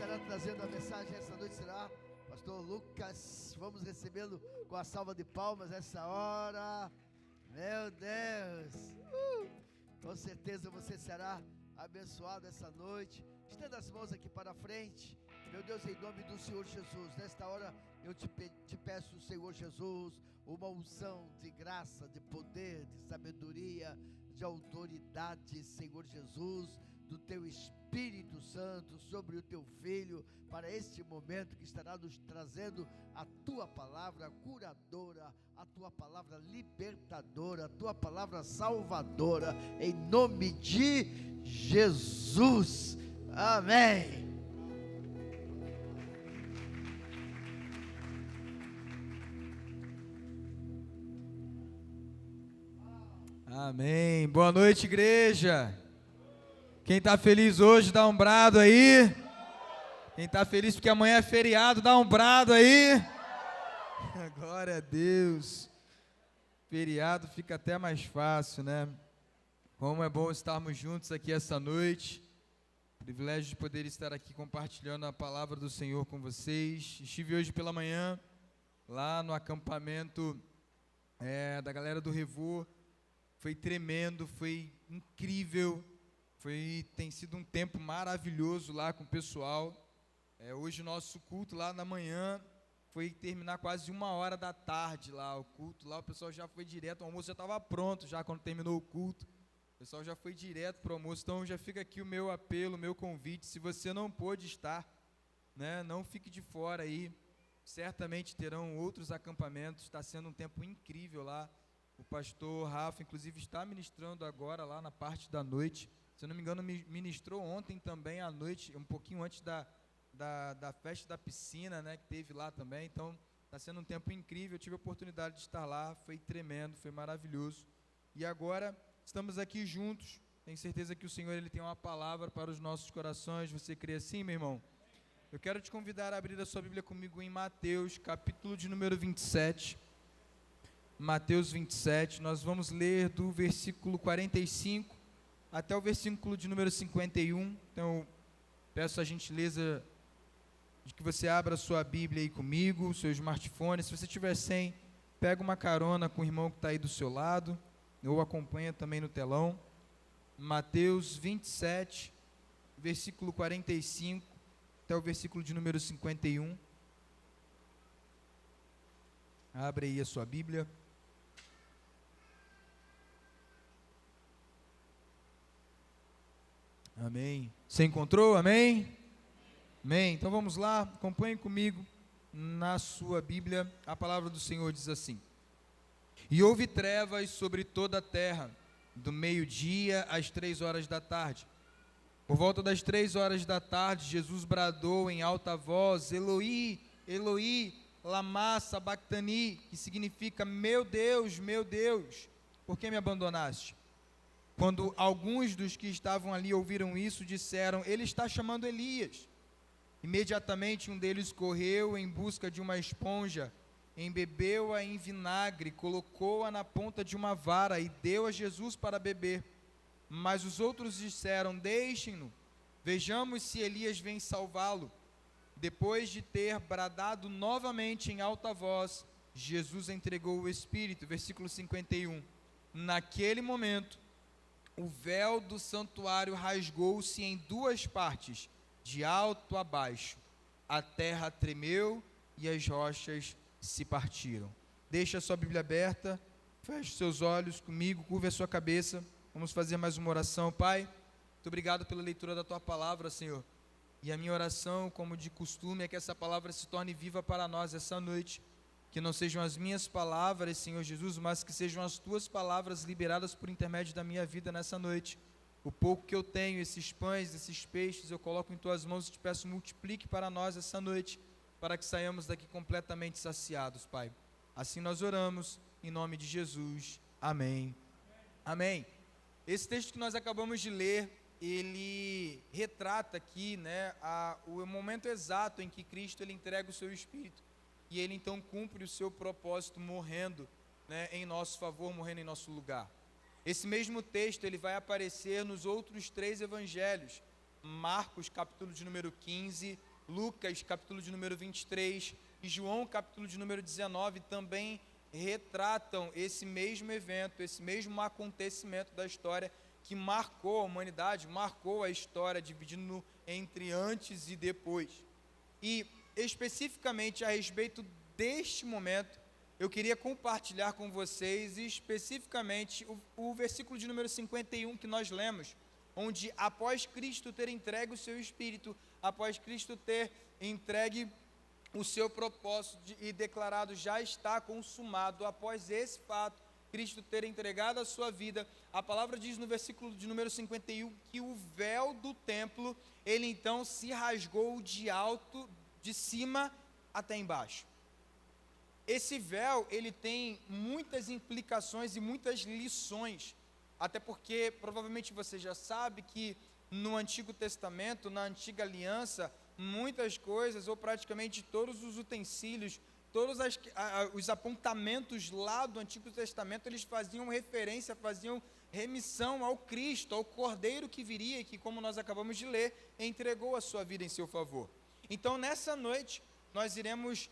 estará trazendo a mensagem essa noite será Pastor Lucas. Vamos recebê-lo com a salva de palmas essa hora. Meu Deus, com certeza você será abençoado essa noite. Estenda as mãos aqui para frente. Meu Deus, em nome do Senhor Jesus, nesta hora eu te peço, Senhor Jesus, uma unção de graça, de poder, de sabedoria, de autoridade, Senhor Jesus, do teu Espírito Santo sobre o teu filho, para este momento que estará nos trazendo a tua palavra curadora, a tua palavra libertadora, a tua palavra salvadora, em nome de Jesus, amém. Amém. Boa noite, igreja. Quem está feliz hoje, dá um brado aí. Quem está feliz porque amanhã é feriado, dá um brado aí. Glória a Deus. Feriado fica até mais fácil, né? Como é bom estarmos juntos aqui essa noite. Privilégio de poder estar aqui compartilhando a palavra do Senhor com vocês. Estive hoje pela manhã lá no acampamento da galera do Revô. Foi tremendo, foi incrível, tem sido um tempo maravilhoso lá com o pessoal. Hoje o nosso culto lá na manhã foi terminar quase 1h da tarde lá, o culto lá, o pessoal já foi direto, o almoço já estava pronto já quando terminou o culto, o pessoal já foi direto para o almoço. Então já fica aqui o meu apelo, o meu convite, se você não pôde estar, né, não fique de fora aí, certamente terão outros acampamentos, está sendo um tempo incrível lá. O pastor Rafa, inclusive, está ministrando agora lá na parte da noite. Se eu não me engano, ministrou ontem também à noite, um pouquinho antes da festa da piscina, né, que teve lá também. Então, está sendo um tempo incrível. Eu tive a oportunidade de estar lá, foi tremendo, foi maravilhoso. E agora, estamos aqui juntos. Tenho certeza que o Senhor ele tem uma palavra para os nossos corações. Você crê assim, meu irmão? Eu quero te convidar a abrir a sua Bíblia comigo em Mateus, capítulo de número 27. Mateus 27, nós vamos ler do versículo 45 até o versículo de número 51, então eu peço a gentileza de que você abra a sua Bíblia aí comigo, o seu smartphone. Se você tiver sem, pega uma carona com o irmão que está aí do seu lado, ou acompanha também no telão. Mateus 27, versículo 45 até o versículo de número 51. Abre aí a sua Bíblia. Amém. Você encontrou? Amém? Amém. Então vamos lá, acompanhe comigo na sua Bíblia. A palavra do Senhor diz assim: E houve trevas sobre toda a terra, do meio-dia às 3h da tarde. Por volta das 3h da tarde, Jesus bradou em alta voz: Eloi, Eloi, lama sabactani, que significa: meu Deus, por que me abandonaste? Quando alguns dos que estavam ali ouviram isso, disseram: ele está chamando Elias. Imediatamente um deles correu em busca de uma esponja, embebeu-a em vinagre, colocou-a na ponta de uma vara e deu a Jesus para beber. Mas os outros disseram: deixem-no, vejamos se Elias vem salvá-lo. Depois de ter bradado novamente em alta voz, Jesus entregou o Espírito. Versículo 51. Naquele momento, o véu do santuário rasgou-se em 2 partes, de alto a baixo. A terra tremeu e as rochas se partiram. Deixa a sua Bíblia aberta, feche seus olhos comigo, curve a sua cabeça. Vamos fazer mais uma oração. Pai, muito obrigado pela leitura da Tua palavra, Senhor. E a minha oração, como de costume, é que essa palavra se torne viva para nós essa noite. Que não sejam as minhas palavras, Senhor Jesus, mas que sejam as Tuas palavras liberadas por intermédio da minha vida nessa noite. O pouco que eu tenho, esses pães, esses peixes, eu coloco em Tuas mãos e te peço, multiplique para nós essa noite, para que saiamos daqui completamente saciados, Pai. Assim nós oramos, em nome de Jesus. Amém. Amém. Esse texto que nós acabamos de ler, ele retrata aqui, né, o momento exato em que Cristo ele entrega o seu Espírito. E ele então cumpre o seu propósito morrendo, né, em nosso favor, morrendo em nosso lugar. Esse mesmo texto ele vai aparecer nos outros 3 evangelhos. Marcos, capítulo de número 15, Lucas, capítulo de número 23, e João, capítulo de número 19, também retratam esse mesmo evento, esse mesmo acontecimento da história que marcou a humanidade, marcou a história, dividindo entre antes e depois. E especificamente a respeito deste momento, eu queria compartilhar com vocês especificamente o versículo de número 51 que nós lemos, onde após Cristo ter entregue o seu Espírito, após Cristo ter entregue o seu propósito e declarado já está consumado, após esse fato, Cristo ter entregado a sua vida, a palavra diz no versículo de número 51 que o véu do templo, ele então se rasgou de cima até embaixo. Esse véu, ele tem muitas implicações e muitas lições, até porque provavelmente você já sabe que no Antigo Testamento, na Antiga Aliança, muitas coisas, ou praticamente todos os utensílios, todos os apontamentos lá do Antigo Testamento, eles faziam referência, faziam remissão ao Cristo, ao Cordeiro que viria e que, como nós acabamos de ler, entregou a sua vida em seu favor. Então, nessa noite, nós iremos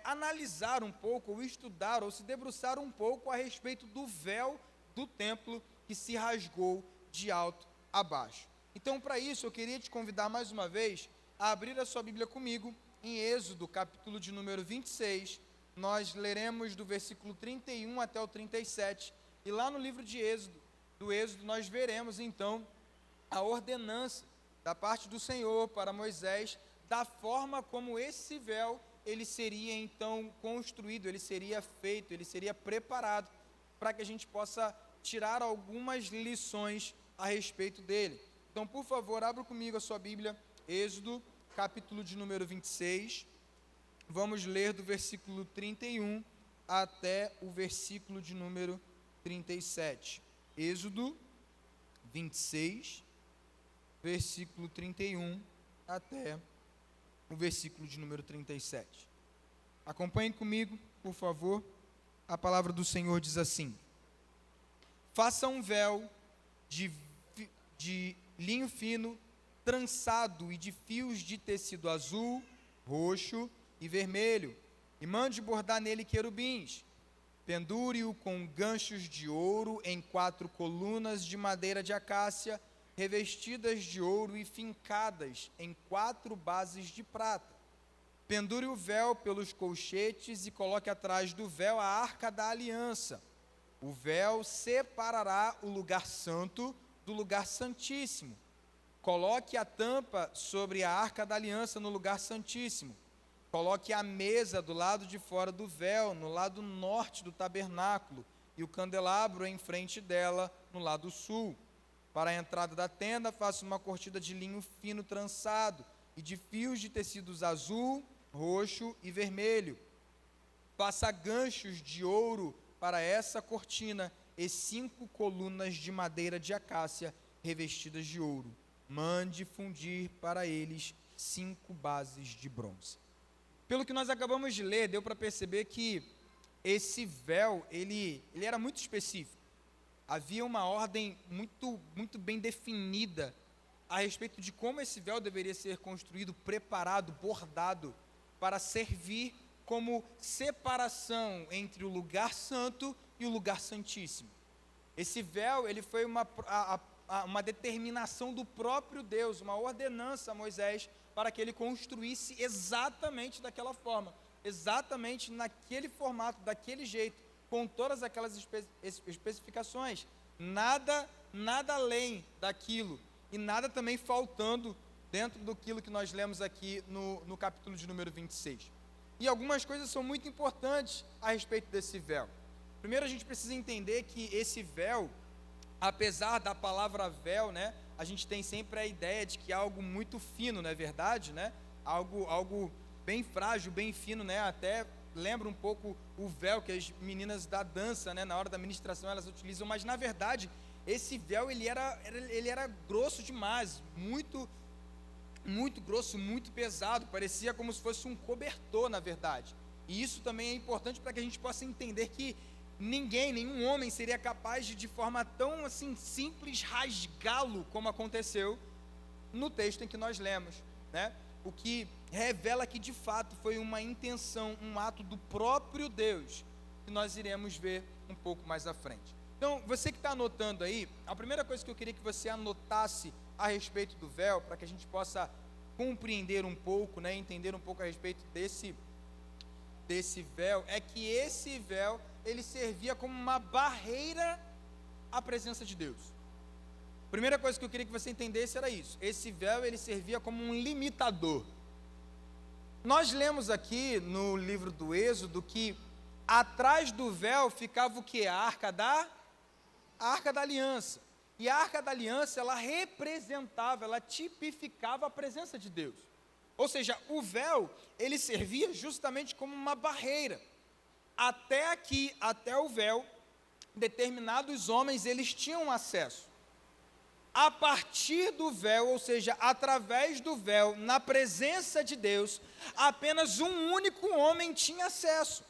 analisar um pouco, ou estudar, ou se debruçar um pouco a respeito do véu do templo que se rasgou de alto a baixo. Então, para isso, eu queria te convidar mais uma vez a abrir a sua Bíblia comigo em Êxodo, capítulo de número 26. Nós leremos do versículo 31 até o 37. E lá no livro de Êxodo, nós veremos então a ordenança da parte do Senhor para Moisés, da forma como esse véu ele seria então construído, ele seria feito, ele seria preparado para que a gente possa tirar algumas lições a respeito dele. Então, por favor, abra comigo a sua Bíblia, Êxodo, capítulo de número 26. Vamos ler do versículo 31 até o versículo de número 37. Êxodo 26, versículo 31 até o versículo de número 37. Acompanhem comigo, por favor. A palavra do Senhor diz assim: faça um véu de linho fino, trançado e de fios de tecido azul, roxo e vermelho, e mande bordar nele querubins. Pendure-o com ganchos de ouro em 4 colunas de madeira de acácia, revestidas de ouro e fincadas em 4 bases de prata. Pendure o véu pelos colchetes e coloque atrás do véu a arca da aliança. O véu separará o lugar santo do lugar santíssimo. Coloque a tampa sobre a arca da aliança no lugar santíssimo. Coloque a mesa do lado de fora do véu, no lado norte do tabernáculo, e o candelabro em frente dela, no lado sul. Para a entrada da tenda, faça uma cortina de linho fino trançado e de fios de tecidos azul, roxo e vermelho. Faça ganchos de ouro para essa cortina e 5 colunas de madeira de acácia revestidas de ouro. Mande fundir para eles 5 bases de bronze. Pelo que nós acabamos de ler, deu para perceber que esse véu, ele era muito específico. Havia uma ordem muito bem definida a respeito de como esse véu deveria ser construído, preparado, bordado, para servir como separação entre o lugar santo e o lugar santíssimo. Esse véu, ele foi uma determinação do próprio Deus, uma ordenança a Moisés, para que ele construísse exatamente daquela forma, exatamente naquele formato, daquele jeito, com todas aquelas especificações, nada além daquilo, e nada também faltando dentro daquilo que nós lemos aqui no capítulo de número 26. E algumas coisas são muito importantes a respeito desse véu. Primeiro, a gente precisa entender que esse véu, apesar da palavra véu, né, a gente tem sempre a ideia de que é algo muito fino, não é verdade, né? Algo bem frágil, bem fino, né? Até lembra um pouco o véu que as meninas da dança, né, na hora da ministração elas utilizam, mas na verdade esse véu ele era grosso demais, muito grosso, muito pesado, parecia como se fosse um cobertor, na verdade. E isso também é importante para que a gente possa entender que nenhum homem seria capaz de forma tão assim simples rasgá-lo como aconteceu no texto em que nós lemos, né? o que revela que de fato foi uma intenção, um ato do próprio Deus, que nós iremos ver um pouco mais à frente. Então, você que está anotando aí, a primeira coisa que eu queria que você anotasse a respeito do véu, para que a gente possa compreender um pouco, né, entender um pouco a respeito desse véu, é que esse véu, ele servia como uma barreira à presença de Deus. Primeira coisa que eu queria que você entendesse era isso. Esse véu, ele servia como um limitador. Nós lemos aqui no livro do Êxodo que atrás do véu ficava o quê? A Arca da Aliança. E a Arca da Aliança, ela representava, ela tipificava a presença de Deus. Ou seja, o véu, ele servia justamente como uma barreira. Até aqui, até o véu, determinados homens, eles tinham acesso. A partir do véu, ou seja, através do véu, na presença de Deus, apenas um único homem tinha acesso.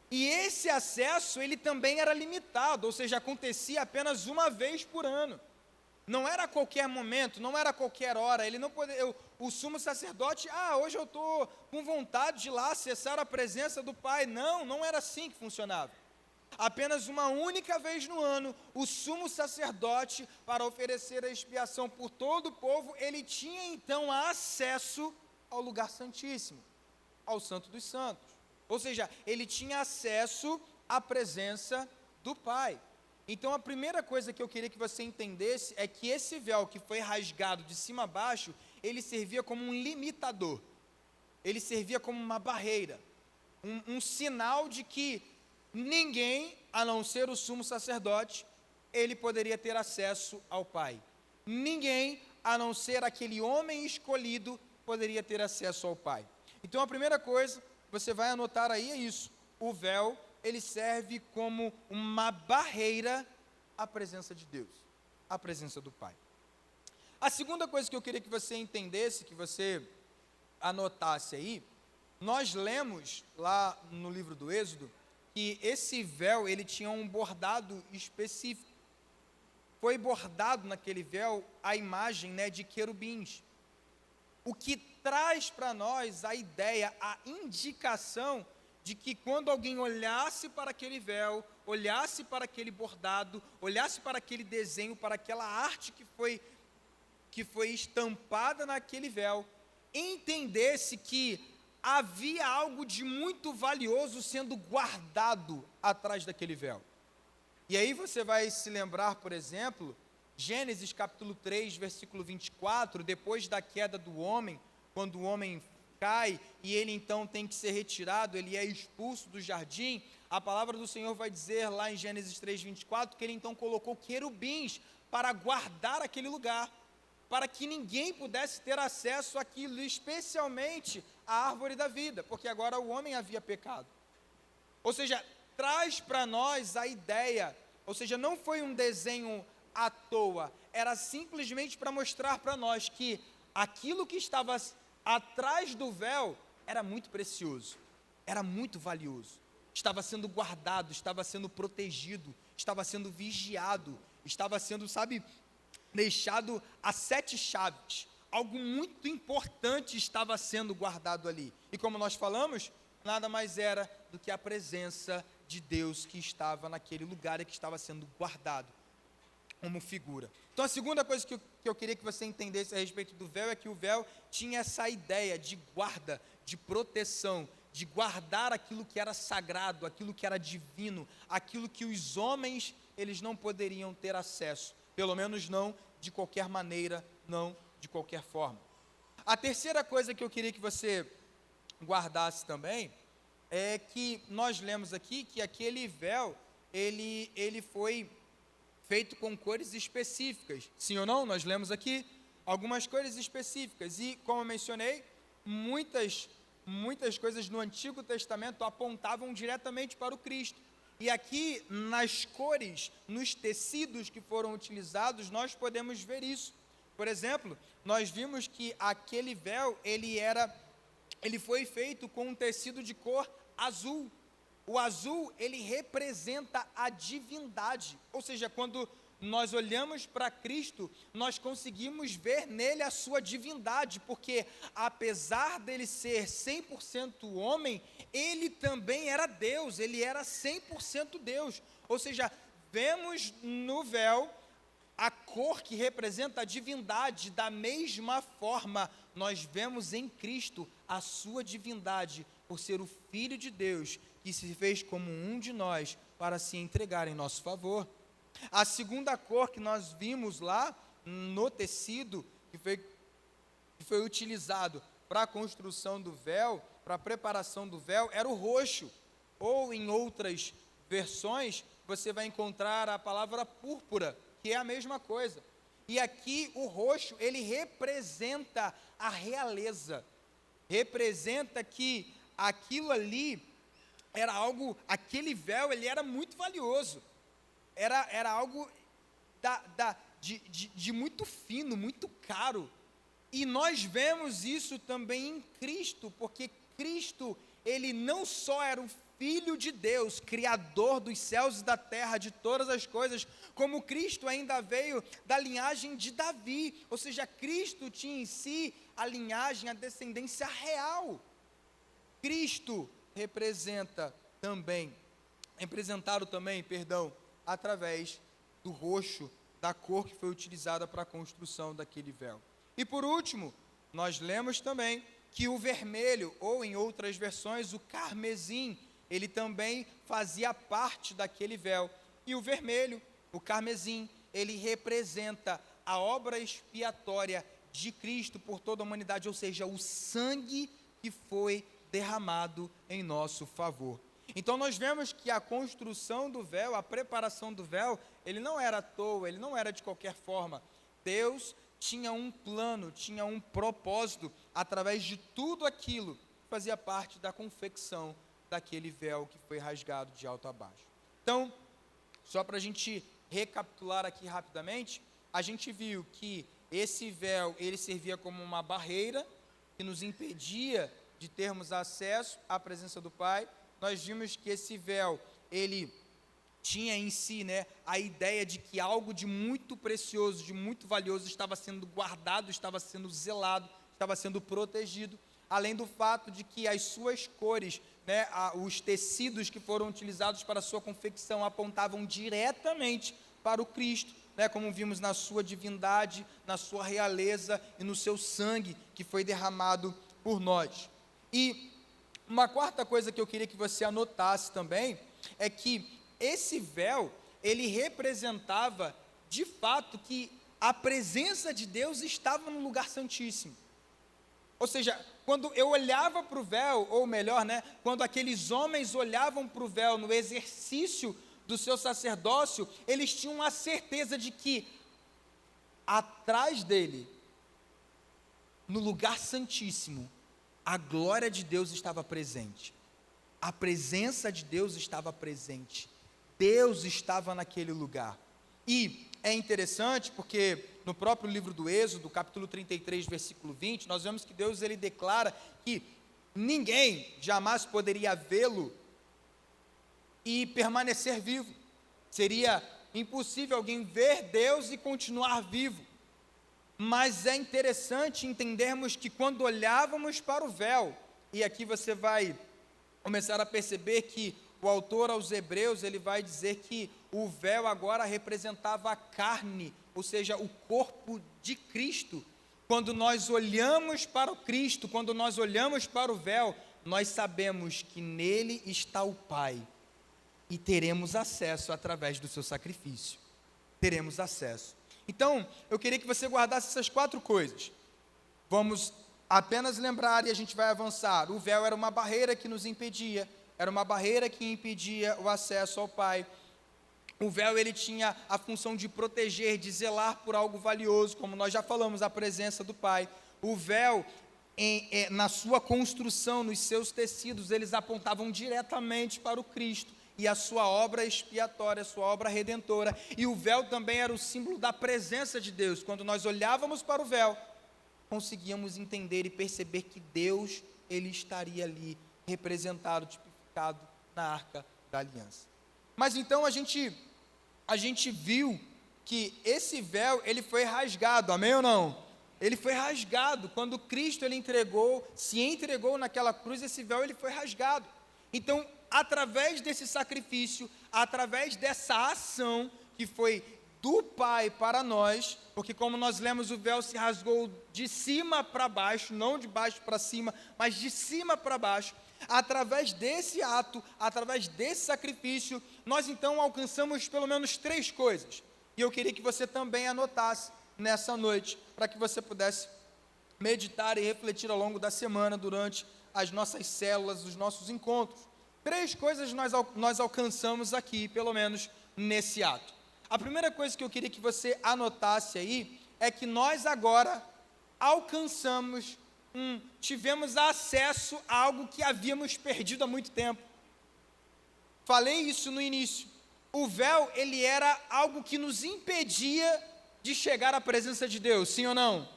E esse acesso, ele também era limitado, ou seja, acontecia apenas uma vez por ano. Não era a qualquer momento, não era a qualquer hora. Ele não poderia, o sumo sacerdote, hoje eu estou com vontade de ir lá acessar a presença do Pai. Não era assim que funcionava. Apenas uma única vez no ano, o sumo sacerdote, para oferecer a expiação por todo o povo, ele tinha então acesso ao lugar santíssimo, ao Santo dos Santos. Ou seja, ele tinha acesso à presença do Pai. Então a primeira coisa que eu queria que você entendesse é que esse véu que foi rasgado de cima a baixo, ele servia como um limitador, ele servia como uma barreira, um sinal de que ninguém, a não ser o sumo sacerdote, ele poderia ter acesso ao Pai. Ninguém, a não ser aquele homem escolhido, poderia ter acesso ao Pai. Então a primeira coisa, você vai anotar aí é isso. O véu, ele serve como uma barreira à presença de Deus, à presença do Pai. A segunda coisa que eu queria que você entendesse, que você anotasse aí, nós lemos lá no livro do Êxodo, que esse véu, ele tinha um bordado específico. Foi bordado naquele véu a imagem, né, de querubins. O que traz para nós a ideia, a indicação de que quando alguém olhasse para aquele véu, olhasse para aquele bordado, olhasse para aquele desenho, para aquela arte que foi estampada naquele véu, entendesse que havia algo de muito valioso sendo guardado atrás daquele véu. E aí você vai se lembrar, por exemplo, Gênesis capítulo 3, versículo 24, depois da queda do homem, quando o homem cai e ele então tem que ser retirado, ele é expulso do jardim, a palavra do Senhor vai dizer lá em Gênesis 3, 24, que ele então colocou querubins para guardar aquele lugar, para que ninguém pudesse ter acesso àquilo, especialmente a árvore da vida, porque agora o homem havia pecado. Ou seja, traz para nós a ideia, ou seja, não foi um desenho à toa, era simplesmente para mostrar para nós que aquilo que estava atrás do véu era muito precioso, era muito valioso, estava sendo guardado, estava sendo protegido, estava sendo vigiado, estava sendo, deixado a 7 chaves. Algo muito importante estava sendo guardado ali. E como nós falamos, nada mais era do que a presença de Deus que estava naquele lugar e que estava sendo guardado como figura. Então a segunda coisa que eu queria que você entendesse a respeito do véu é que o véu tinha essa ideia de guarda, de proteção, de guardar aquilo que era sagrado, aquilo que era divino, aquilo que os homens, eles não poderiam ter acesso, pelo menos não de qualquer maneira, não de qualquer forma. A terceira coisa que eu queria que você guardasse também é que nós lemos aqui que aquele véu, ele foi feito com cores específicas. Sim ou não? Nós lemos aqui algumas cores específicas e, como eu mencionei, muitas coisas no Antigo Testamento apontavam diretamente para o Cristo. E aqui, nas cores, nos tecidos que foram utilizados, nós podemos ver isso. Por exemplo, nós vimos que aquele véu, ele foi feito com um tecido de cor azul. O azul, ele representa a divindade. Ou seja, quando nós olhamos para Cristo, nós conseguimos ver nele a sua divindade, porque apesar dele ser 100% homem, ele também era Deus, ele era 100% Deus. Ou seja, vemos no véu a cor que representa a divindade. Da mesma forma, nós vemos em Cristo a sua divindade, por ser o Filho de Deus, que se fez como um de nós, para se entregar em nosso favor. A segunda cor que nós vimos lá no tecido, que foi utilizado para a construção do véu, para a preparação do véu, era o roxo, ou em outras versões, você vai encontrar a palavra púrpura, que é a mesma coisa. E aqui o roxo, ele representa a realeza, representa que aquilo ali era algo, aquele véu, ele era muito valioso, era algo de muito fino, muito caro. E nós vemos isso também em Cristo, porque Cristo, ele não só era o Filho de Deus, Criador dos céus e da terra, de todas as coisas, como Cristo ainda veio da linhagem de Davi, ou seja, Cristo tinha em si a linhagem, a descendência real. Cristo representaram também, através do roxo, da cor que foi utilizada para a construção daquele véu. E por último, nós lemos também que o vermelho, ou em outras versões, o carmesim, ele também fazia parte daquele véu. E o vermelho, o carmesim, ele representa a obra expiatória de Cristo por toda a humanidade, ou seja, o sangue que foi derramado em nosso favor. Então nós vemos que a construção do véu, a preparação do véu, ele não era à toa, ele não era de qualquer forma. Deus tinha um plano, tinha um propósito, através de tudo aquilo que fazia parte da confecção daquele véu que foi rasgado de alto a baixo. Então, só para a gente recapitular aqui rapidamente, a gente viu que esse véu, ele servia como uma barreira, que nos impedia de termos acesso à presença do Pai. Nós vimos que esse véu, ele tinha em si, a ideia de que algo de muito precioso, de muito valioso, estava sendo guardado, estava sendo zelado, estava sendo protegido, além do fato de que as suas cores, os tecidos que foram utilizados para a sua confecção, apontavam diretamente para o Cristo, como vimos na sua divindade, na sua realeza e no seu sangue que foi derramado por nós. E uma quarta coisa que eu queria que você anotasse também, é que esse véu, ele representava, de fato, que a presença de Deus estava no lugar santíssimo. Ou seja, quando eu olhava para o véu, ou melhor, quando aqueles homens olhavam para o véu no exercício do seu sacerdócio, eles tinham a certeza de que atrás dele, no lugar santíssimo, a glória de Deus estava presente, a presença de Deus estava presente, Deus estava naquele lugar. E é interessante porque no próprio livro do Êxodo, capítulo 33, versículo 20, nós vemos que Deus, ele declara que ninguém jamais poderia vê-lo e permanecer vivo. Seria impossível alguém ver Deus e continuar vivo. Mas é interessante entendermos que quando olhávamos para o véu, e aqui você vai começar a perceber que o autor aos Hebreus, ele vai dizer que o véu agora representava a carne, ou seja, o corpo de Cristo. Quando nós olhamos para o Cristo, quando nós olhamos para o véu, nós sabemos que nele está o Pai, e teremos acesso através do seu sacrifício. Teremos acesso. Então, eu queria que você guardasse essas 4 coisas. Vamos apenas lembrar e a gente vai avançar. O véu era uma barreira que nos impedia, era uma barreira que impedia o acesso ao Pai. O véu, ele tinha a função de proteger, de zelar por algo valioso, como nós já falamos, a presença do Pai. O véu, na sua construção, nos seus tecidos, eles apontavam diretamente para o Cristo e a sua obra expiatória, a sua obra redentora. E o véu também era o símbolo da presença de Deus. Quando nós olhávamos para o véu, conseguíamos entender e perceber que Deus, ele estaria ali, representado, tipificado na Arca da Aliança. Mas então a gente viu que esse véu, ele foi rasgado, amém ou não? Ele foi rasgado, quando Cristo se entregou naquela cruz, esse véu ele foi rasgado. Então, através desse sacrifício, através dessa ação, que foi do Pai para nós, porque como nós lemos, o véu se rasgou de cima para baixo, não de baixo para cima, mas de cima para baixo. Através desse ato, através desse sacrifício, nós então alcançamos pelo menos 3 coisas. E eu queria que você também anotasse nessa noite, para que você pudesse meditar e refletir ao longo da semana, durante as nossas células, os nossos encontros. 3 coisas nós alcançamos aqui, pelo menos nesse ato. A primeira coisa que eu queria que você anotasse aí, é que nós agora tivemos acesso a algo que havíamos perdido há muito tempo. Falei isso no início. O véu, ele era algo que nos impedia de chegar à presença de Deus, sim ou não?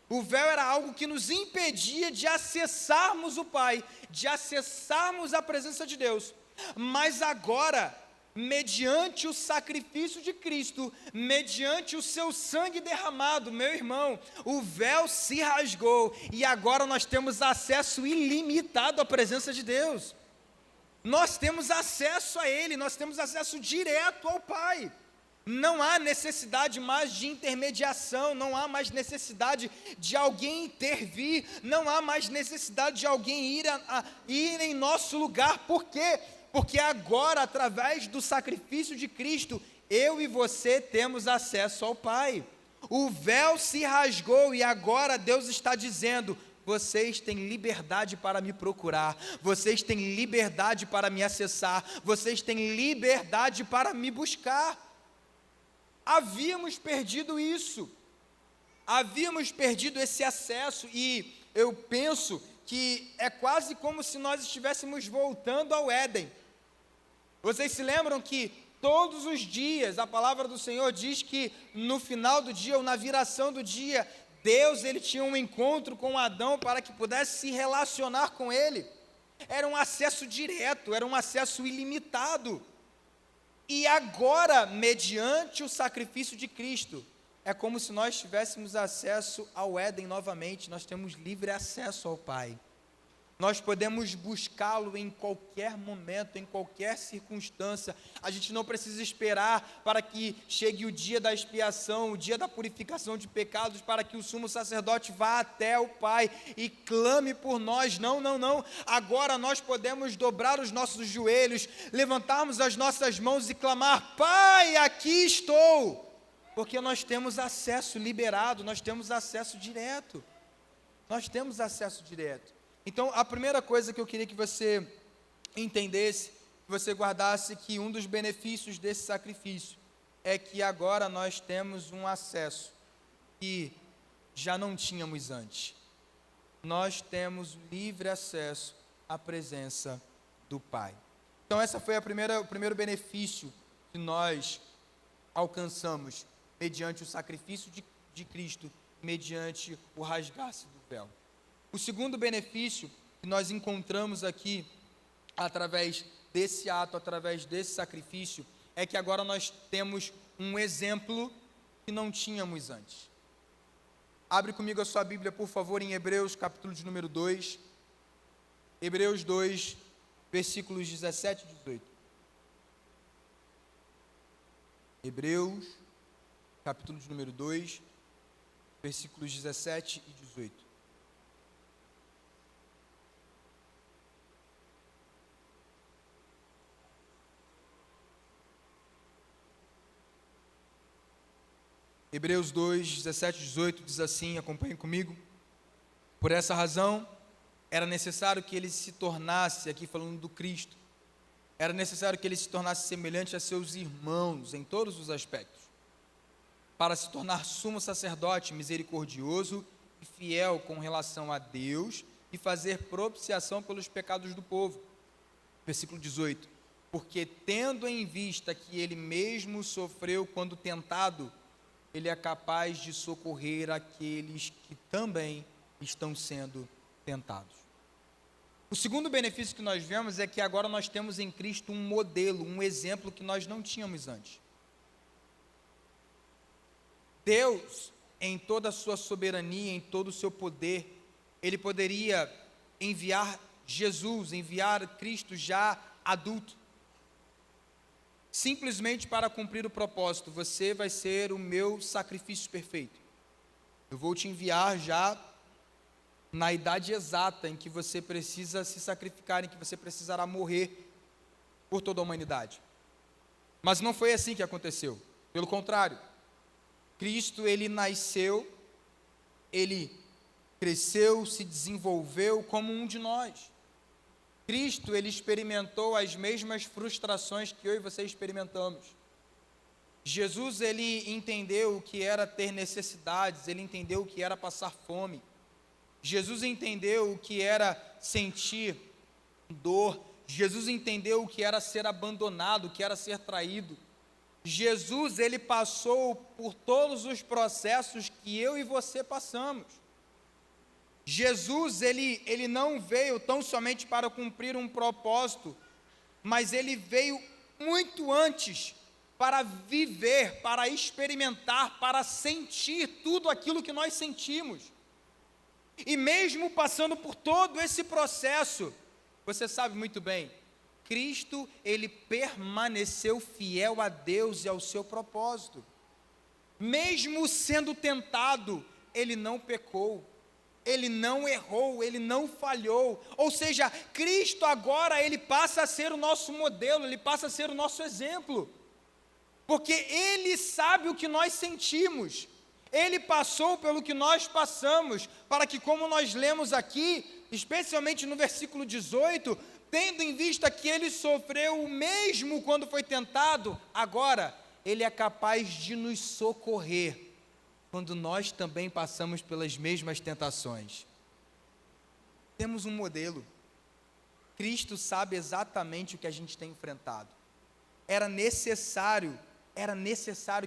O véu era algo que nos impedia de acessarmos o Pai, de acessarmos a presença de Deus. Mas agora, mediante o sacrifício de Cristo, mediante o seu sangue derramado, meu irmão, o véu se rasgou e agora nós temos acesso ilimitado à presença de Deus. Nós temos acesso a Ele, nós temos acesso direto ao Pai. Não há necessidade mais de intermediação, não há mais necessidade de alguém intervir, não há mais necessidade de alguém ir em nosso lugar. Por quê? Porque agora, através do sacrifício de Cristo, eu e você temos acesso ao Pai. O véu se rasgou e agora Deus está dizendo: vocês têm liberdade para me procurar, vocês têm liberdade para me acessar, vocês têm liberdade para me buscar. Havíamos perdido isso, havíamos perdido esse acesso, e eu penso que é quase como se nós estivéssemos voltando ao Éden. Vocês se lembram que todos os dias, a palavra do Senhor diz que no final do dia, ou na viração do dia, Deus ele tinha um encontro com Adão para que pudesse se relacionar com ele. Era um acesso direto, era um acesso ilimitado. E agora, mediante o sacrifício de Cristo, é como se nós tivéssemos acesso ao Éden novamente, nós temos livre acesso ao Pai. Nós podemos buscá-lo em qualquer momento, em qualquer circunstância. A gente não precisa esperar para que chegue o dia da expiação, o dia da purificação de pecados, para que o sumo sacerdote vá até o Pai e clame por nós. Não, não, não. Agora nós podemos dobrar os nossos joelhos, levantarmos as nossas mãos e clamar: Pai, aqui estou. Porque nós temos acesso liberado, nós temos acesso direto. Nós temos acesso direto. Então, a primeira coisa que eu queria que você entendesse, que você guardasse, que um dos benefícios desse sacrifício é que agora nós temos um acesso que já não tínhamos antes. Nós temos livre acesso à presença do Pai. Então, essa foi o primeiro benefício que nós alcançamos mediante o sacrifício de Cristo, mediante o rasgar-se do véu. O segundo benefício que nós encontramos aqui, através desse ato, através desse sacrifício, é que agora nós temos um exemplo que não tínhamos antes. Abre comigo a sua Bíblia, por favor, em Hebreus, capítulo de número 2. Hebreus 2, versículos 17 e 18. Hebreus, capítulo de número 2, versículos 17 e 18. Hebreus 2, 17 e 18 diz assim, acompanhe comigo: por essa razão, era necessário que ele se tornasse, aqui falando do Cristo, era necessário que ele se tornasse semelhante a seus irmãos em todos os aspectos, para se tornar sumo sacerdote misericordioso e fiel com relação a Deus e fazer propiciação pelos pecados do povo. Versículo 18: porque tendo em vista que ele mesmo sofreu quando tentado, ele é capaz de socorrer aqueles que também estão sendo tentados. O segundo benefício que nós vemos é que agora nós temos em Cristo um modelo, um exemplo que nós não tínhamos antes. Deus, em toda a sua soberania, em todo o seu poder, Ele poderia enviar Jesus, enviar Cristo já adulto, simplesmente para cumprir o propósito: você vai ser o meu sacrifício perfeito. Eu vou te enviar já na idade exata em que você precisa se sacrificar, em que você precisará morrer por toda a humanidade. Mas não foi assim que aconteceu. Pelo contrário, Cristo, Ele nasceu, Ele cresceu, se desenvolveu como um de nós. Cristo, Ele experimentou as mesmas frustrações que eu e você experimentamos. Jesus, Ele entendeu o que era ter necessidades, Ele entendeu o que era passar fome. Jesus entendeu o que era sentir dor. Jesus entendeu o que era ser abandonado, o que era ser traído. Jesus, Ele passou por todos os processos que eu e você passamos. Jesus, ele não veio tão somente para cumprir um propósito, mas Ele veio muito antes para viver, para experimentar, para sentir tudo aquilo que nós sentimos. E mesmo passando por todo esse processo, você sabe muito bem, Cristo, Ele permaneceu fiel a Deus e ao seu propósito. Mesmo sendo tentado, Ele não pecou. Ele não errou, Ele não falhou. Ou seja, Cristo agora, Ele passa a ser o nosso modelo, Ele passa a ser o nosso exemplo. Porque Ele sabe o que nós sentimos. Ele passou pelo que nós passamos, para que, como nós lemos aqui, especialmente no versículo 18, tendo em vista que Ele sofreu o mesmo quando foi tentado, agora Ele é capaz de nos socorrer quando nós também passamos pelas mesmas tentações. Temos um modelo. Cristo sabe exatamente o que a gente tem enfrentado. Era necessário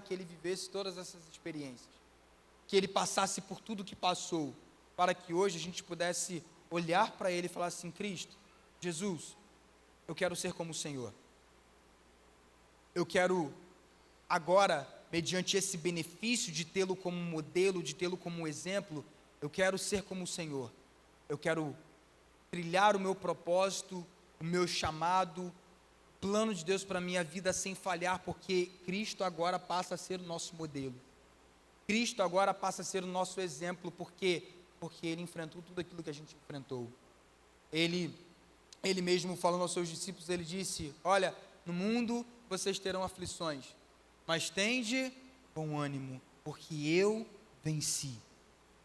que Ele vivesse todas essas experiências, que Ele passasse por tudo que passou, para que hoje a gente pudesse olhar para Ele e falar assim: Cristo, Jesus, eu quero ser como o Senhor. Eu quero agora, mediante esse benefício de tê-lo como modelo, de tê-lo como exemplo, eu quero ser como o Senhor. Eu quero trilhar o meu propósito, o meu chamado, o plano de Deus para a minha vida sem falhar, porque Cristo agora passa a ser o nosso modelo. Cristo agora passa a ser o nosso exemplo, porque Ele enfrentou tudo aquilo que a gente enfrentou. Ele mesmo falando aos seus discípulos, Ele disse: olha, no mundo vocês terão aflições, mas tende bom ânimo, porque eu venci.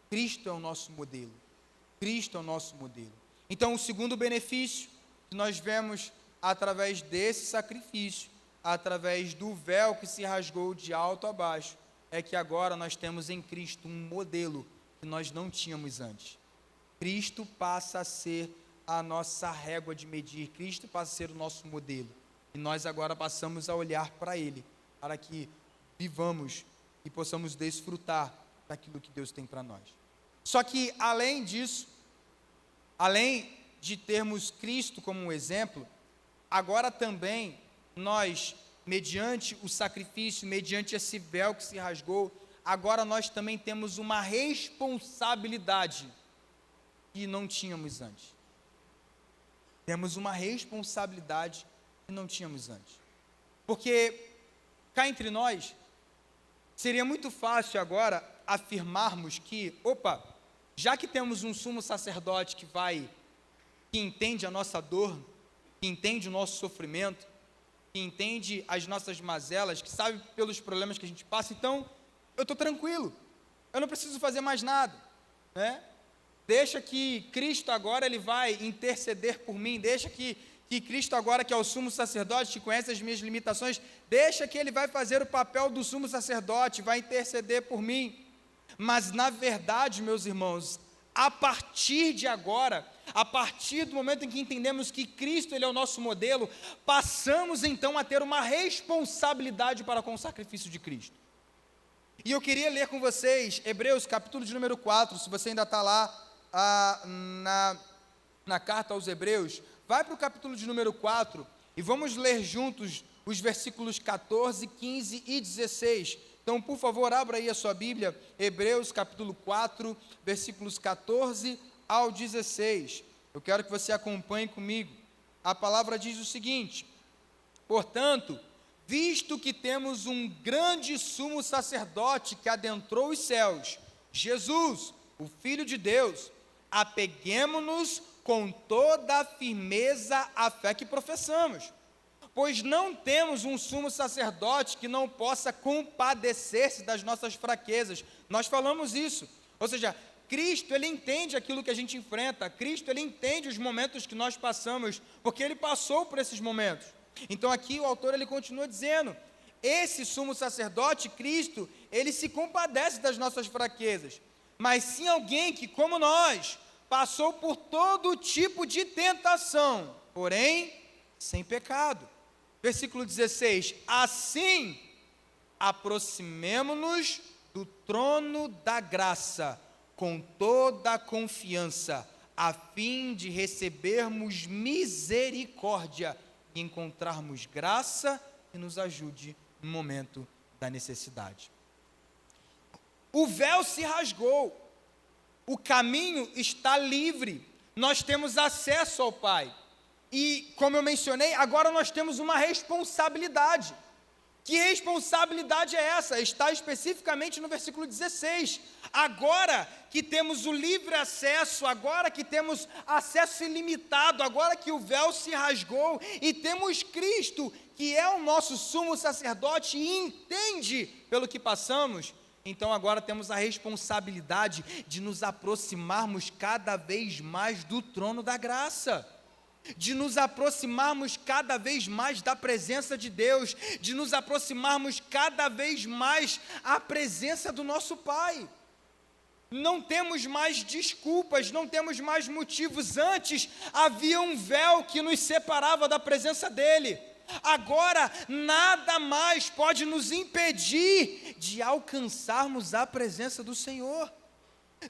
Cristo é o nosso modelo. Cristo é o nosso modelo. Então, o segundo benefício que nós vemos através desse sacrifício, através do véu que se rasgou de alto a baixo, é que agora nós temos em Cristo um modelo que nós não tínhamos antes. Cristo passa a ser a nossa régua de medir, Cristo passa a ser o nosso modelo, e nós agora passamos a olhar para Ele, para que vivamos e possamos desfrutar daquilo que Deus tem para nós. Só que, além disso, além de termos Cristo como um exemplo, agora também nós, mediante o sacrifício, mediante esse véu que se rasgou, agora nós também temos uma responsabilidade que não tínhamos antes. Temos uma responsabilidade que não tínhamos antes. Porque cá entre nós, seria muito fácil agora afirmarmos que, já que temos um sumo sacerdote que entende a nossa dor, que entende o nosso sofrimento, que entende as nossas mazelas, que sabe pelos problemas que a gente passa, então eu estou tranquilo, eu não preciso fazer mais nada, né? Deixa que Cristo agora Ele vai interceder por mim, deixa que Cristo agora, que é o sumo sacerdote, que conhece as minhas limitações, deixa que Ele vai fazer o papel do sumo sacerdote, vai interceder por mim. Mas na verdade, meus irmãos, a partir de agora, a partir do momento em que entendemos que Cristo Ele é o nosso modelo, passamos então a ter uma responsabilidade para com o sacrifício de Cristo. E eu queria ler com vocês Hebreus capítulo de número 4, se você ainda está lá na carta aos Hebreus, vai para o capítulo de número 4 e vamos ler juntos os versículos 14, 15 e 16, Então, por favor, abra aí a sua Bíblia, Hebreus capítulo 4, versículos 14 ao 16. Eu quero que você acompanhe comigo. A palavra diz o seguinte: portanto, visto que temos um grande sumo sacerdote que adentrou os céus, Jesus, o Filho de Deus, apeguemo-nos com toda a firmeza à fé que professamos. Pois não temos um sumo sacerdote que não possa compadecer-se das nossas fraquezas. Nós falamos isso. Ou seja, Cristo, Ele entende aquilo que a gente enfrenta. Cristo, Ele entende os momentos que nós passamos, porque Ele passou por esses momentos. Então aqui o autor, ele continua dizendo, esse sumo sacerdote, Cristo, ele se compadece das nossas fraquezas. Mas sim alguém que, como nós, passou por todo tipo de tentação, porém, sem pecado. Versículo 16, assim, aproximemo-nos do trono da graça, com toda a confiança, a fim de recebermos misericórdia e encontrarmos graça que nos ajude no momento da necessidade. O véu se rasgou, o caminho está livre, nós temos acesso ao Pai. E, como eu mencionei, agora nós temos uma responsabilidade. Que responsabilidade é essa? Está especificamente no versículo 16. Agora que temos o livre acesso, agora que temos acesso ilimitado, agora que o véu se rasgou e temos Cristo, que é o nosso sumo sacerdote e entende pelo que passamos, então agora temos a responsabilidade de nos aproximarmos cada vez mais do trono da graça, de nos aproximarmos cada vez mais da presença de Deus, de nos aproximarmos cada vez mais à presença do nosso Pai. Não temos mais desculpas, não temos mais motivos. Antes havia um véu que nos separava da presença dEle. Agora nada mais pode nos impedir de alcançarmos a presença do Senhor.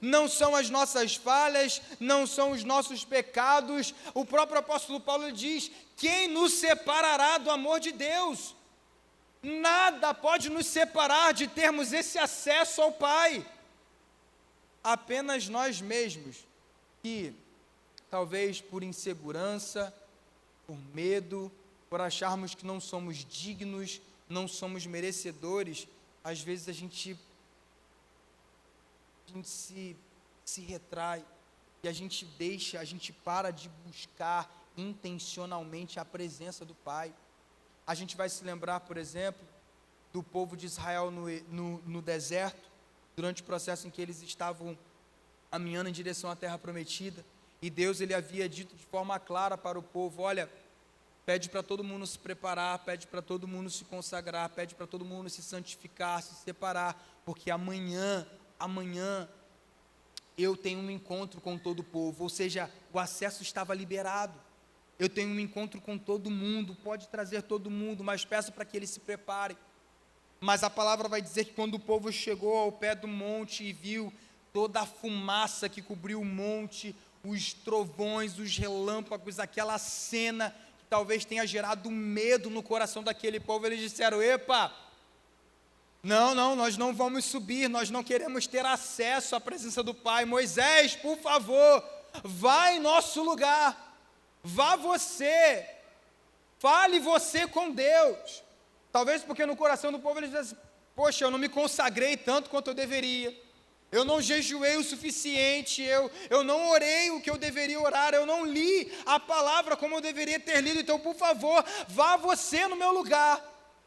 Não são as nossas falhas, não são os nossos pecados. O próprio apóstolo Paulo diz: quem nos separará do amor de Deus? Nada pode nos separar de termos esse acesso ao Pai. Apenas nós mesmos, que talvez por insegurança, por medo, por acharmos que não somos dignos, não somos merecedores, às vezes a gente se retrai e a gente para de buscar intencionalmente a presença do Pai. A gente vai se lembrar, por exemplo, do povo de Israel no deserto, durante o processo em que eles estavam caminhando em direção à terra prometida, e Deus, ele havia dito de forma clara para o povo: olha, pede para todo mundo se preparar, pede para todo mundo se consagrar, pede para todo mundo se santificar, se separar, porque amanhã eu tenho um encontro com todo o povo. Ou seja, o acesso estava liberado, eu tenho um encontro com todo mundo, pode trazer todo mundo, mas peço para que eles se preparem. Mas a palavra vai dizer que quando o povo chegou ao pé do monte e viu toda a fumaça que cobriu o monte, os trovões, os relâmpagos, aquela cena que talvez tenha gerado medo no coração daquele povo, eles disseram: epa, não, nós não vamos subir, nós não queremos ter acesso à presença do Pai. Moisés, por favor, vá em nosso lugar, vá você, fale você com Deus. Talvez porque no coração do povo eles dizem: poxa, eu não me consagrei tanto quanto eu deveria, eu não jejuei o suficiente, eu não orei o que eu deveria orar, eu não li a palavra como eu deveria ter lido. Então, por favor, vá você no meu lugar,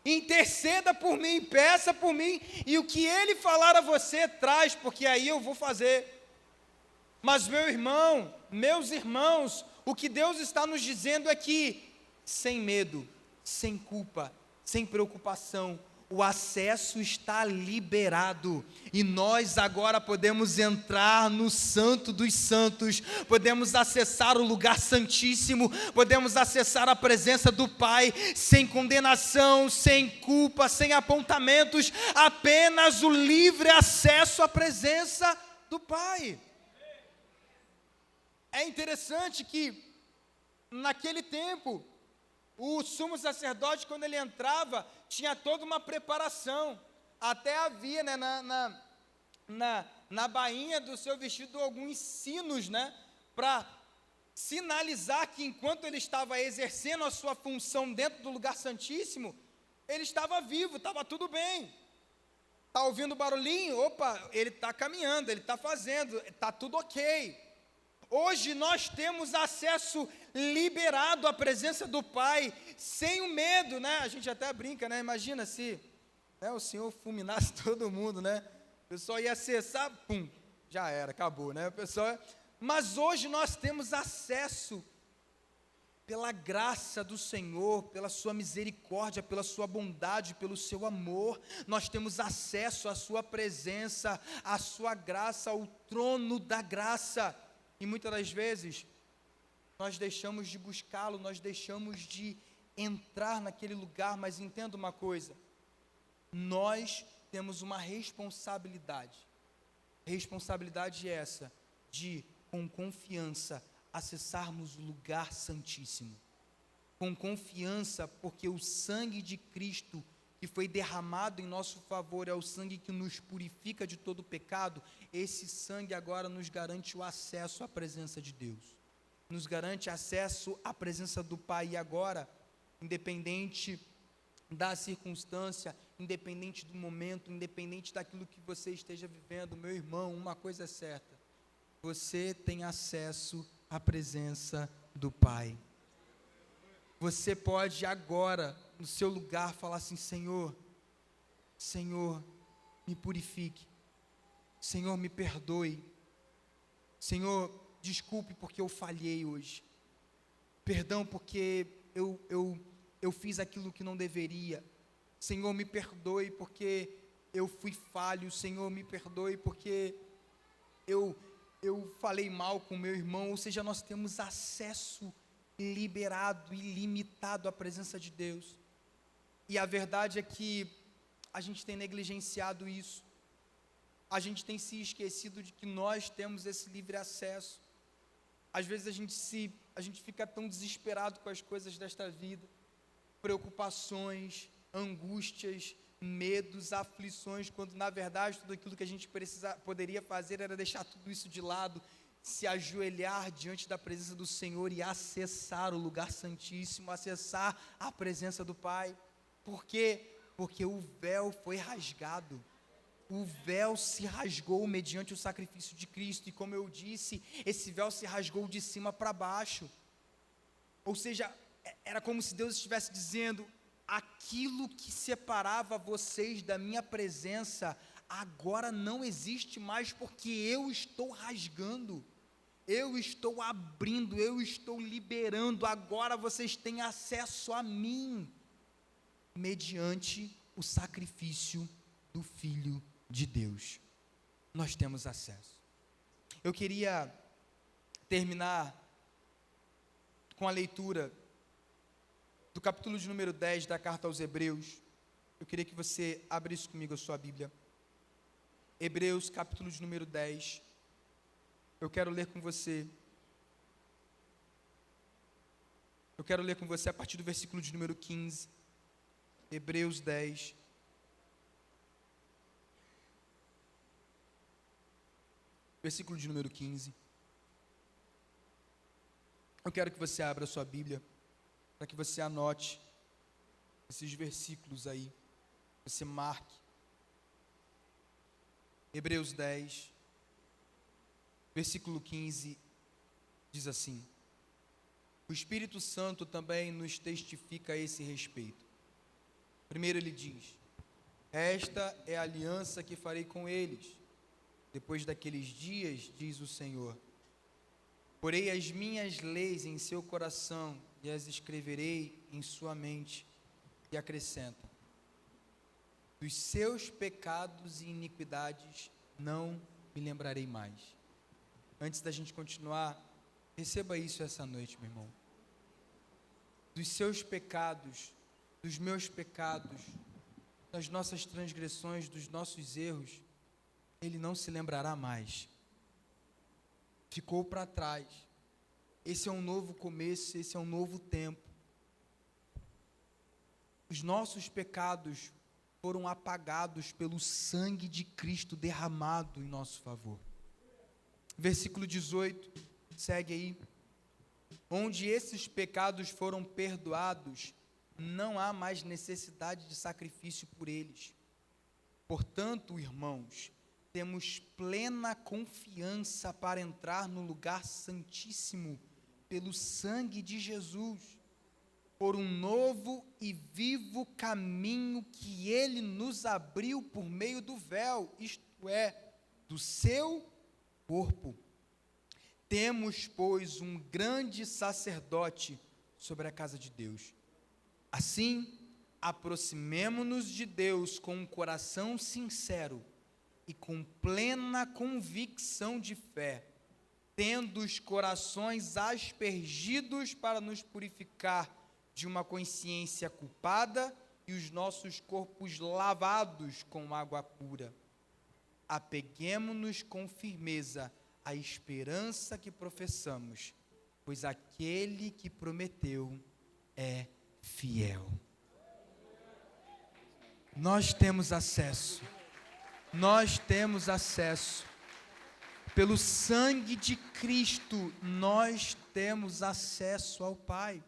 interceda por mim, peça por mim, e o que Ele falar a você, traz, porque aí eu vou fazer. Mas meu irmão, meus irmãos, o que Deus está nos dizendo é que, sem medo, sem culpa, sem preocupação, o acesso está liberado, e nós agora podemos entrar no Santo dos Santos, podemos acessar o lugar santíssimo, podemos acessar a presença do Pai, sem condenação, sem culpa, sem apontamentos, apenas o livre acesso à presença do Pai. É interessante que, naquele tempo, o sumo sacerdote, quando ele entrava, tinha toda uma preparação. até havia, né, na bainha do seu vestido alguns sinos, né, para sinalizar que enquanto ele estava exercendo a sua função dentro do lugar santíssimo, ele estava vivo, estava tudo bem. Está ouvindo barulhinho? Opa, ele está caminhando, ele está fazendo, está tudo ok. Hoje nós temos acesso liberado à presença do Pai, sem o medo, né? A gente até brinca, né? Imagina se, né, o Senhor fulminasse todo mundo, né? O pessoal ia acessar, pum, já era, acabou, né? O pessoal... Mas hoje nós temos acesso pela graça do Senhor, pela sua misericórdia, pela sua bondade, pelo seu amor. Nós temos acesso à sua presença, à sua graça, ao trono da graça. E muitas das vezes nós deixamos de buscá-lo, nós deixamos de entrar naquele lugar. Mas entenda uma coisa: nós temos uma responsabilidade essa, de com confiança acessarmos o lugar santíssimo, com confiança, porque o sangue de Cristo que foi derramado em nosso favor é o sangue que nos purifica de todo pecado. Esse sangue agora nos garante o acesso à presença de Deus, nos garante acesso à presença do Pai. E agora, independente da circunstância, independente do momento, independente daquilo que você esteja vivendo, meu irmão, uma coisa é certa: você tem acesso à presença do Pai. Você pode agora, no seu lugar, falar assim: Senhor, me purifique. Senhor, me perdoe. Senhor, desculpe porque eu falhei hoje. Perdão porque eu fiz aquilo que não deveria. Senhor, me perdoe porque eu fui falho. Senhor, me perdoe porque eu falei mal com meu irmão. Ou seja, nós temos acesso liberado, ilimitado à presença de Deus. E a verdade é que a gente tem negligenciado isso. A gente tem se esquecido de que nós temos esse livre acesso. Às vezes a gente fica tão desesperado com as coisas desta vida, preocupações, angústias, medos, aflições, quando na verdade tudo aquilo que a gente poderia fazer era deixar tudo isso de lado, se ajoelhar diante da presença do Senhor e acessar o lugar santíssimo, acessar a presença do Pai. Por quê? Porque o véu foi rasgado. O véu se rasgou mediante o sacrifício de Cristo, e como eu disse, esse véu se rasgou de cima para baixo. Ou seja, era como se Deus estivesse dizendo: aquilo que separava vocês da minha presença, agora não existe mais, porque eu estou rasgando, eu estou abrindo, eu estou liberando. Agora vocês têm acesso a mim, mediante o sacrifício do Filho de Deus. Nós temos acesso. Eu queria terminar com a leitura do capítulo de número 10 da carta aos Hebreus. Eu queria que você abrisse comigo a sua Bíblia. Hebreus, capítulo de número 10. Eu quero ler com você. Eu quero ler com você a partir do versículo de número 15. Hebreus 10. Versículo de número 15. Eu quero que você abra a sua Bíblia, para que você anote esses versículos aí, você marque. Hebreus 10, versículo 15, diz assim: o Espírito Santo também nos testifica a esse respeito. Primeiro ele diz: esta é a aliança que farei com eles, depois daqueles dias, diz o Senhor. Porei as minhas leis em seu coração e as escreverei em sua mente. E acrescenta: dos seus pecados e iniquidades não me lembrarei mais. Antes da gente continuar, receba isso essa noite, meu irmão. Dos seus pecados, dos meus pecados, das nossas transgressões, dos nossos erros, Ele não se lembrará mais. Ficou para trás. Esse é um novo começo, esse é um novo tempo. Os nossos pecados foram apagados pelo sangue de Cristo derramado em nosso favor. Versículo 18, segue aí. Onde esses pecados foram perdoados, não há mais necessidade de sacrifício por eles. Portanto, irmãos, temos plena confiança para entrar no lugar santíssimo pelo sangue de Jesus, por um novo e vivo caminho que Ele nos abriu por meio do véu, isto é, do seu corpo. Temos, pois, um grande sacerdote sobre a casa de Deus. Assim, aproximemo-nos de Deus com um coração sincero e com plena convicção de fé, tendo os corações aspergidos para nos purificar de uma consciência culpada e os nossos corpos lavados com água pura. Apeguemo-nos com firmeza à esperança que professamos, pois aquele que prometeu é fiel. Nós temos acesso, pelo sangue de Cristo, nós temos acesso ao Pai.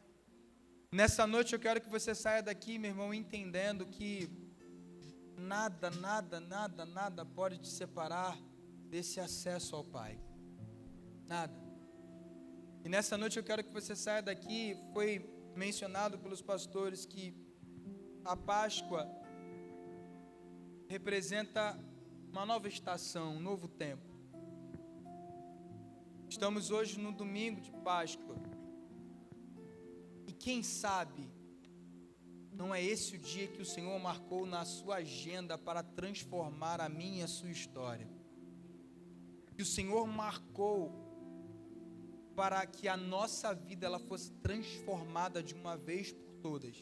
Nessa noite eu quero que você saia daqui, meu irmão, entendendo que nada pode te separar desse acesso ao Pai. Nada. E nessa noite eu quero que você saia daqui, foi mencionado pelos pastores que a Páscoa representa uma nova estação, um novo tempo. Estamos hoje no domingo de Páscoa. E quem sabe, não é esse o dia que o Senhor marcou na sua agenda para transformar a minha e a sua história. Que o Senhor marcou para que a nossa vida ela fosse transformada de uma vez por todas.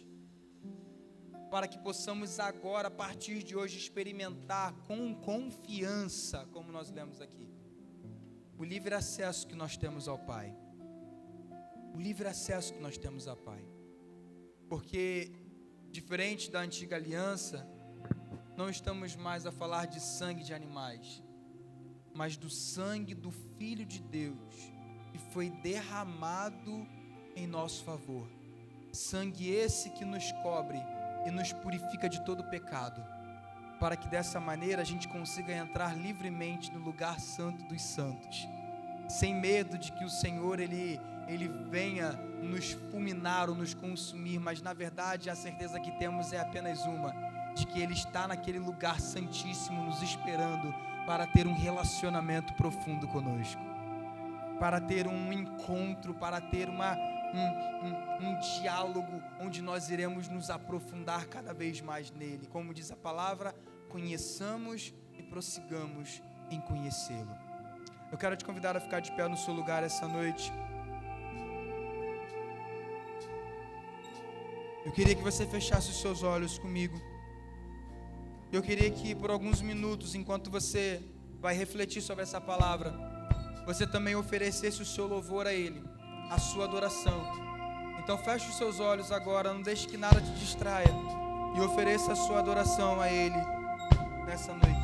Para que possamos agora, a partir de hoje, experimentar com confiança, como nós lemos aqui, o livre acesso que nós temos ao Pai. O livre acesso que nós temos ao Pai. Porque, diferente da antiga aliança, não estamos mais a falar de sangue de animais, mas do sangue do Filho de Deus, que foi derramado em nosso favor. Sangue esse que nos cobre e nos purifica de todo pecado, para que dessa maneira a gente consiga entrar livremente no lugar santo dos santos, sem medo de que o Senhor ele venha nos fulminar ou nos consumir, mas na verdade a certeza que temos é apenas uma, de que Ele está naquele lugar santíssimo nos esperando para ter um relacionamento profundo conosco, para ter um encontro, para ter um diálogo onde nós iremos nos aprofundar cada vez mais nele. Como diz a palavra, conheçamos e prossigamos em conhecê-lo. Eu quero te convidar a ficar de pé no seu lugar essa noite. Eu queria que você fechasse os seus olhos comigo. Eu queria que por alguns minutos, enquanto você vai refletir sobre essa palavra, você também oferecesse o seu louvor a Ele, a sua adoração. Então feche os seus olhos agora, não deixe que nada te distraia, e ofereça a sua adoração a Ele nessa noite.